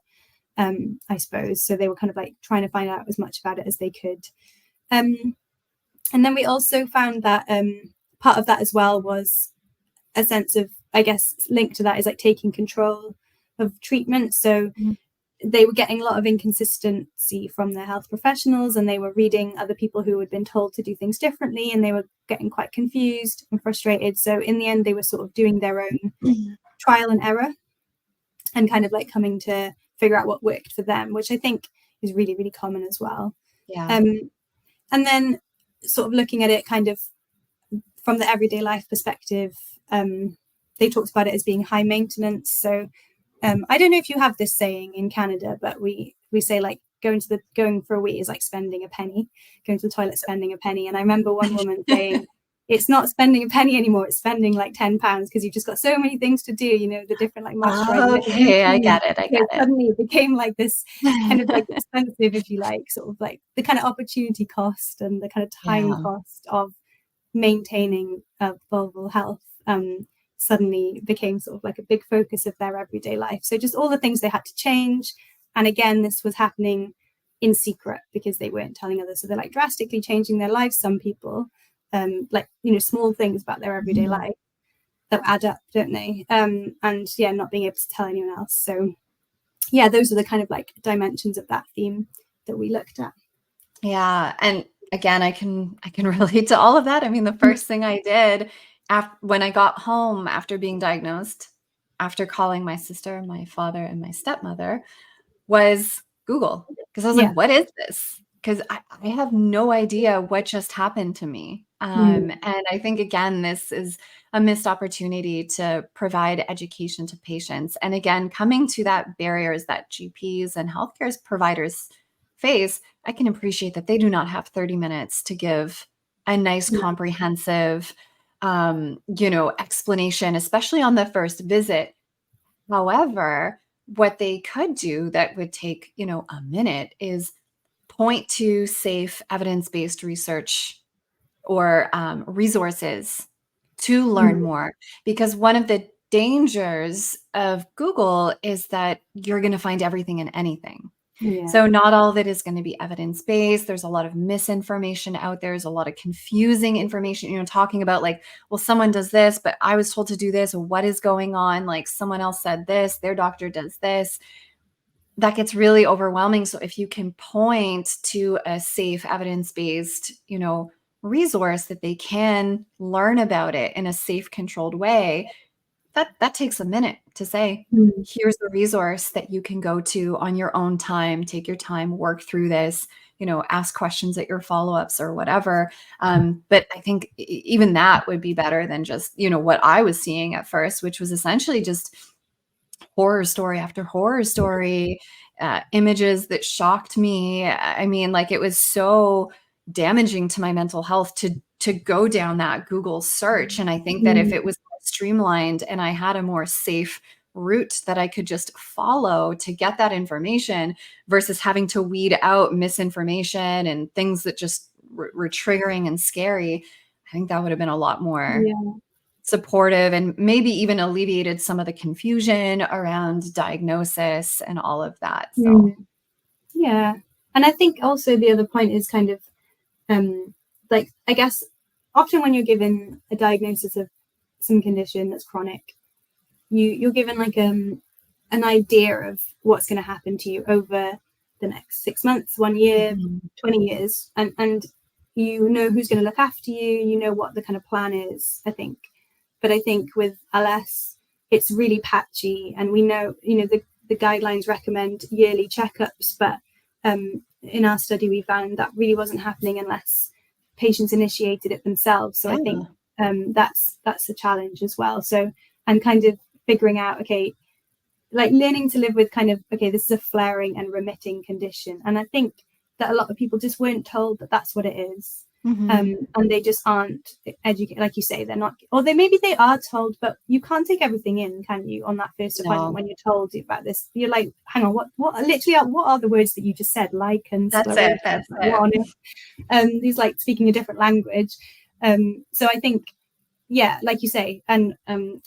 I suppose. So they were kind of like trying to find out as much about it as they could, um, and then we also found that part of that as well was a sense of, I guess linked to that is like taking control of treatment. So Mhm. they were getting a lot of inconsistency from their health professionals, and they were reading other people who had been told to do things differently, and they were getting quite confused and frustrated. So in the end they were sort of doing their own trial and error and kind of like coming to figure out what worked for them, which I think is really, really common as well. Yeah. um, and then sort of looking at it kind of from the everyday life perspective, they talked about it as being high maintenance. So I don't know if you have this saying in Canada, but we say like going for a wee is like spending a penny, going to the toilet spending a penny. And I remember one woman saying, it's not spending a penny anymore, it's spending like £10, because you've just got so many things to do, the different like moisturizing Okay, I routines. get it. I So get suddenly it became like this kind of like expensive, if you like, sort of like the kind of opportunity cost and the kind of time Yeah. cost of maintaining vulval health, suddenly became sort of like a big focus of their everyday life. So just all the things they had to change. And again, this was happening in secret because they weren't telling others. So they're like drastically changing their lives. Some people, like, small things about their everyday Mhm. life that add up, don't they? And yeah, not being able to tell anyone else. So yeah, those are the kind of like dimensions of that theme that we looked at. Yeah, and again, I can relate to all of that. I mean, the first thing I did when I got home after being diagnosed, after calling my sister, my father, and my stepmother, was Google, because I was like, Yeah. "What is this?" Because I have no idea what just happened to me. Mm. And I think again, this is a missed opportunity to provide education to patients. And again, coming to that barriers that GPs and healthcare providers face, I can appreciate that they do not have 30 minutes to give a nice, Yeah. comprehensive, explanation, especially on the first visit. However, what they could do that would take, a minute is point to safe evidence-based research or resources to learn Mm. more. Because one of the dangers of Google is that you're going to find everything and anything. Yeah. So not all of it is going to be evidence-based. There's a lot of misinformation out there. There's a lot of confusing information, talking about like, well, someone does this, but I was told to do this. What is going on? Like someone else said this, their doctor does this. That gets really overwhelming. So if you can point to a safe, evidence-based, resource that they can learn about it in a safe, controlled way, that takes a minute to say, here's the resource that you can go to on your own time, take your time, work through this, ask questions at your follow-ups or whatever. But I think even that would be better than just, what I was seeing at first, which was essentially just horror story after horror story, images that shocked me. I mean, like, it was so damaging to my mental health to go down that Google search. And I think that if it was streamlined and I had a more safe route that I could just follow to get that information versus having to weed out misinformation and things that just were triggering and scary, I think that would have been a lot more supportive and maybe even alleviated some of the confusion around diagnosis and all of that. So yeah. And I think also the other point is kind of like, I guess often when you're given a diagnosis of some condition that's chronic, you're given like an idea of what's going to happen to you over the next 6 months, 1 year, 20 years, and you know who's going to look after you, you know what the kind of plan is, I think. But I think with LS, it's really patchy, and we know, the guidelines recommend yearly checkups, but in our study we found that really wasn't happening unless patients initiated it themselves. So I think that's a challenge as well. So, and kind of figuring out, okay, like learning to live with kind of, okay, this is a flaring and remitting condition. And I think that a lot of people just weren't told that that's what it is. And they just aren't educated, like you say, they're not, or maybe they are told, but you can't take everything in, can you, on that first appointment? When you're told about this, you're like, hang on, what are the words that you just said? Lichen Sclerosus. That's it. These like speaking a different language. So I think, yeah, like you say, and a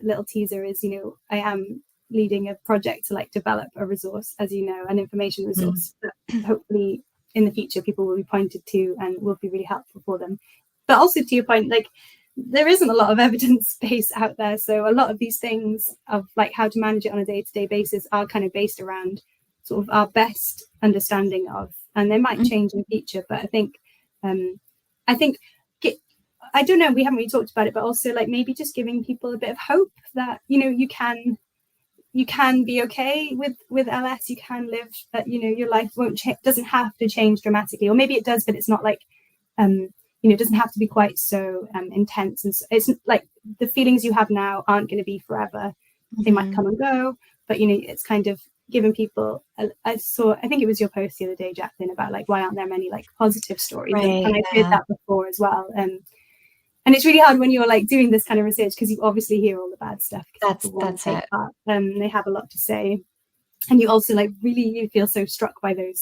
little teaser is, I am leading a project to like develop a resource, as you know, an information resource that hopefully in the future people will be pointed to and will be really helpful for them. But also, to your point, like, there isn't a lot of evidence base out there, so a lot of these things of like how to manage it on a day-to-day basis are kind of based around sort of our best understanding of, and they might change in the future. But I think I don't know, we haven't really talked about it, but also like maybe just giving people a bit of hope that, you can be okay with LS. You can live, your life doesn't have to change dramatically, or maybe it does, but it's not like, it doesn't have to be quite so intense. And so it's like the feelings you have now aren't going to be forever. They might come and go, but it's kind of giving people. I think it was your post the other day, Jacqueline, about like, why aren't there many like positive stories? Right, and I've heard that before as well. And it's really hard when you're like doing this kind of research, because you obviously hear all the bad stuff. That's it. They have a lot to say, and you also like really, you feel so struck by those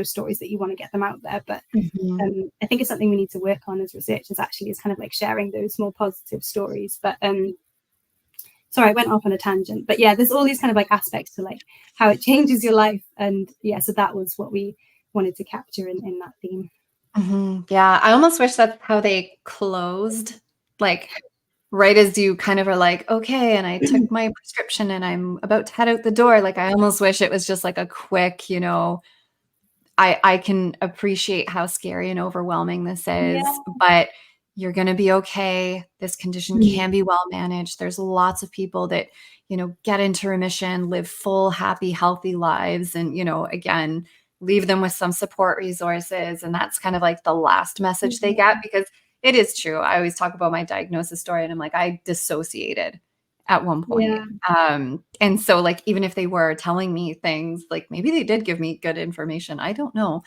stories that you want to get them out there. But I think it's something we need to work on as researchers. Actually, is kind of like sharing those more positive stories. But sorry, I went off on a tangent. But yeah, there's all these kind of like aspects to like how it changes your life, and yeah, so that was what we wanted to capture in that theme. Yeah, I almost wish that's how they closed, like right as you kind of are like, okay, and I took my prescription and I'm about to head out the door. Like, I almost wish it was just like a quick, I can appreciate how scary and overwhelming this is, but you're going to be okay. This condition can be well managed. There's lots of people that, get into remission, live full, happy, healthy lives. And, again, leave them with some support resources. And that's kind of like the last message they get, because it is true. I always talk about my diagnosis story, and I'm like, I dissociated at one point. And so like, even if they were telling me things, like maybe they did give me good information, I don't know.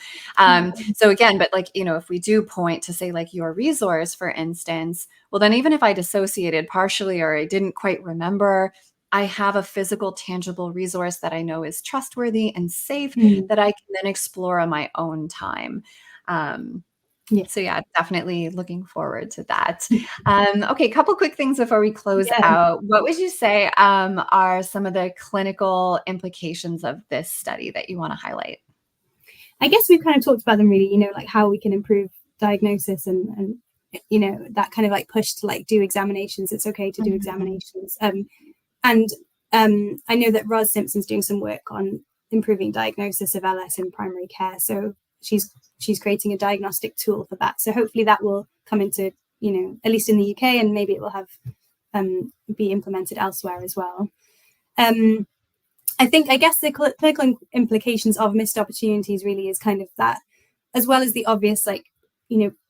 So again, but like, if we do point to say like your resource, for instance, well, then even if I dissociated partially, or I didn't quite remember, I have a physical, tangible resource that I know is trustworthy and safe that I can then explore on my own time. So yeah, definitely looking forward to that. Okay, a couple quick things before we close out. What would you say are some of the clinical implications of this study that you want to highlight? I guess we've kind of talked about them really, like how we can improve diagnosis and that kind of like push to like do examinations. It's okay to do examinations. And I know that Ros Simpson's doing some work on improving diagnosis of LS in primary care. So she's creating a diagnostic tool for that. So hopefully that will come into, at least in the UK, and maybe it will have be implemented elsewhere as well. I guess the clinical implications of missed opportunities really is kind of that, as well as the obvious, like,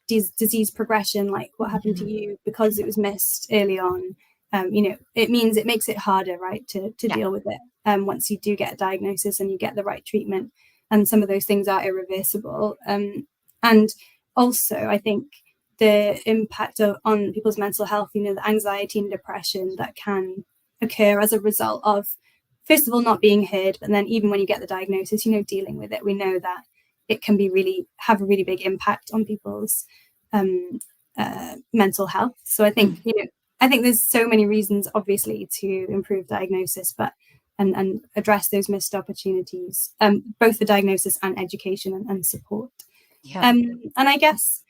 disease progression, like what happened to you because it was missed early on. It makes it harder, right, to deal with it once you do get a diagnosis and you get the right treatment. And some of those things are irreversible. And also, I think the impact on people's mental health, the anxiety and depression that can occur as a result of, first of all, not being heard, but then even when you get the diagnosis, dealing with it. We know that it can have a really big impact on people's mental health. So I think, I think there's so many reasons, obviously, to improve diagnosis, but and address those missed opportunities, both for diagnosis and education and support. And I guess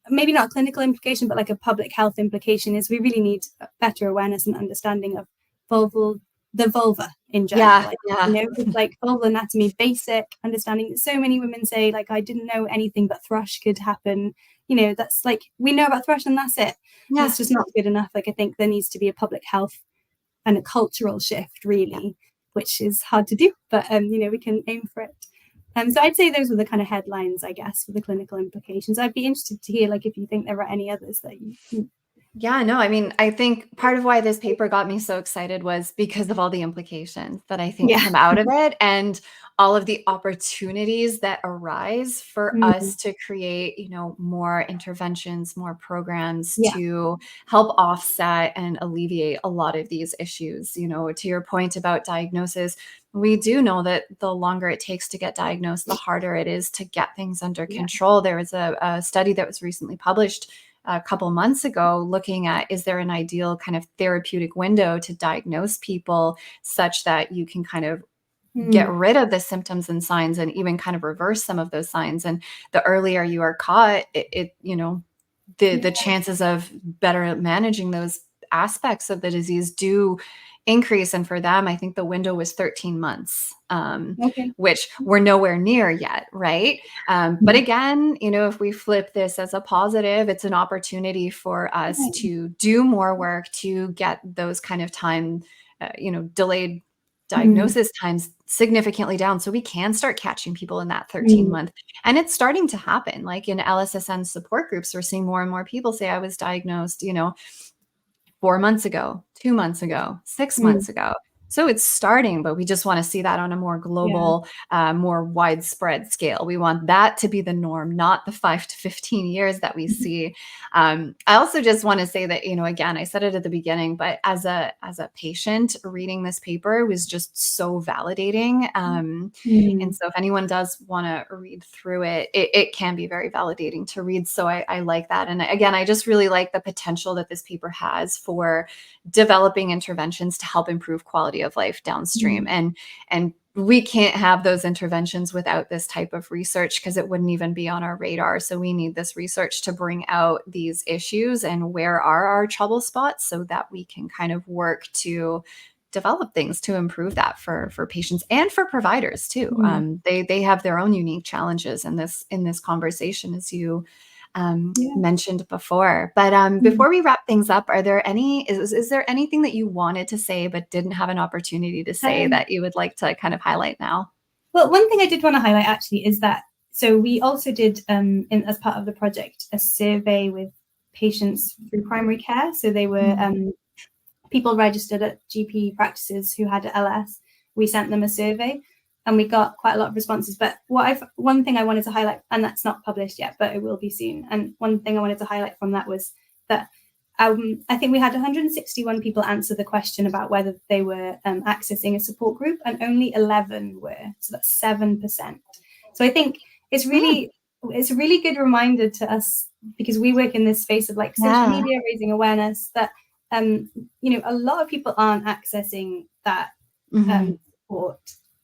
maybe not a clinical implication, but like a public health implication is we really need better awareness and understanding of the vulva in general. It's like vulval anatomy, basic understanding. So many women say, like, I didn't know anything but thrush could happen. That's like, we know about thrush and that's it. It's just not good enough. Like, I think there needs to be a public health and a cultural shift, really, which is hard to do, but we can aim for it. So I'd say those were the kind of headlines, I guess, for the clinical implications. I'd be interested to hear, like, if you think there are any others that you. Yeah, no, I mean, I think part of why this paper got me so excited was because of all the implications that I think come out of it, and all of the opportunities that arise for us to create, more interventions, more programs to help offset and alleviate a lot of these issues. To your point about diagnosis, we do know that the longer it takes to get diagnosed, the harder it is to get things under control. There was a study that was recently published a couple months ago looking at, is there an ideal kind of therapeutic window to diagnose people such that you can kind of get rid of the symptoms and signs and even kind of reverse some of those signs. And the earlier you are caught, the chances of better managing those aspects of the disease do increase. And for them, I think the window was 13 months, which we're nowhere near yet, right? But again, if we flip this as a positive, it's an opportunity for us to do more work to get those kind of time, delayed diagnosis times significantly down, so we can start catching people in that 13-month. And it's starting to happen. Like in LSSN support groups, we're seeing more and more people say, I was diagnosed, 4 months ago, 2 months ago, 6 months ago. So it's starting, but we just want to see that on a more global, more widespread scale. We want that to be the norm, not the 5 to 15 years that we see. I also just want to say that, again, I said it at the beginning, but as a patient reading this paper was just so validating. And so if anyone does want to read through it, it can be very validating to read. So I like that. And again, I just really like the potential that this paper has for developing interventions to help improve quality of life downstream. And we can't have those interventions without this type of research, because it wouldn't even be on our radar. So we need this research to bring out these issues and where are our trouble spots so that we can kind of work to develop things to improve that for patients and for providers too. They have their own unique challenges in this conversation, as you mentioned before. But before we wrap things up, is there anything that you wanted to say but didn't have an opportunity to say that you would like to kind of highlight now? Well, one thing I did want to highlight actually is that, so we also did, as part of the project, a survey with patients through primary care. So they were people registered at GP practices who had LS. We sent them a survey, and we got quite a lot of responses. But one thing I wanted to highlight, and that's not published yet, but it will be soon. And one thing I wanted to highlight from that was that I think we had 161 people answer the question about whether they were accessing a support group, and only 11 were. So that's 7%. So I think it's a really good reminder to us, because we work in this space of like social media, raising awareness, that a lot of people aren't accessing that support.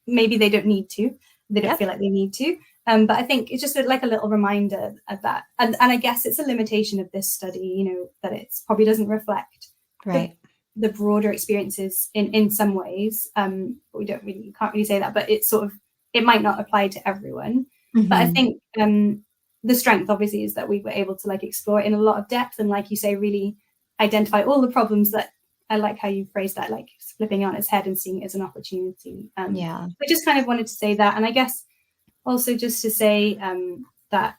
Maybe they don't need to. They don't feel like they need to. But I think it's just like a little reminder of that. And I guess it's a limitation of this study, that it probably doesn't reflect the broader experiences in some ways. But we can't really say that. But it's sort of, it might not apply to everyone. But I Mhm. think the strength obviously is that we were able to like explore it in a lot of depth and, like you say, really identify all the problems that, I like how you phrased that, like flipping it on its head and seeing it as an opportunity. Yeah. I just kind of wanted to say that. And I guess also just to say that,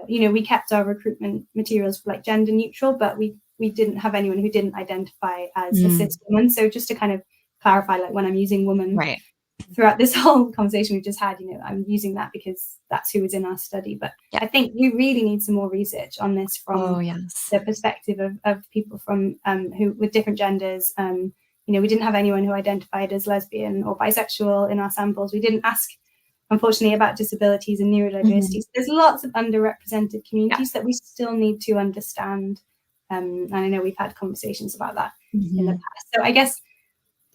we kept our recruitment materials like gender neutral, but we didn't have anyone who didn't identify as a Mm. cis woman. So just to kind of clarify, like when I'm using woman Right. throughout this whole conversation we've just had, I'm using that because that's who was in our study. But Yeah. I think we really need some more research on this Oh, from yes. the perspective of people from who with different genders. We didn't have anyone who identified as lesbian or bisexual in our samples. We didn't ask, unfortunately, about disabilities and Mhm. neurodiversity. So there's lots of underrepresented Yeah. communities that we still need to understand. And I know we've had conversations about that in the Mhm. past. So I guess,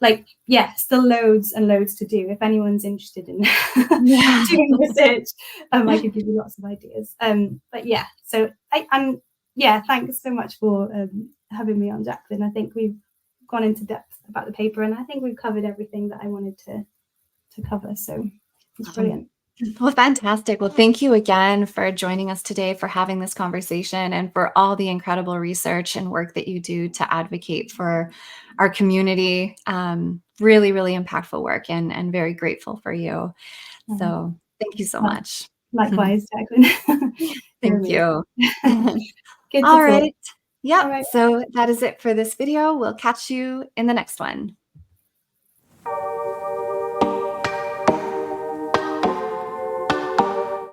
like, yeah, still loads and loads to do. If anyone's interested in Yeah. doing research, I could give you lots of ideas. But yeah, so yeah, thanks so much for having me on, Jacqueline. I think we've gone into depth about the paper, and I think we've covered everything that I wanted to cover. So it's Awesome. brilliant. Well, fantastic. Well, thank you again for joining us today, for having this conversation, and for all the incredible research and work that you do to advocate for our community. Really, really impactful work, and very grateful for you. Um, So thank you so well, much. likewise, Jacqueline. You're Thank amazing. you. Good to All talk. right. All Yep. right. So that is it for this video. We'll catch you in the next one.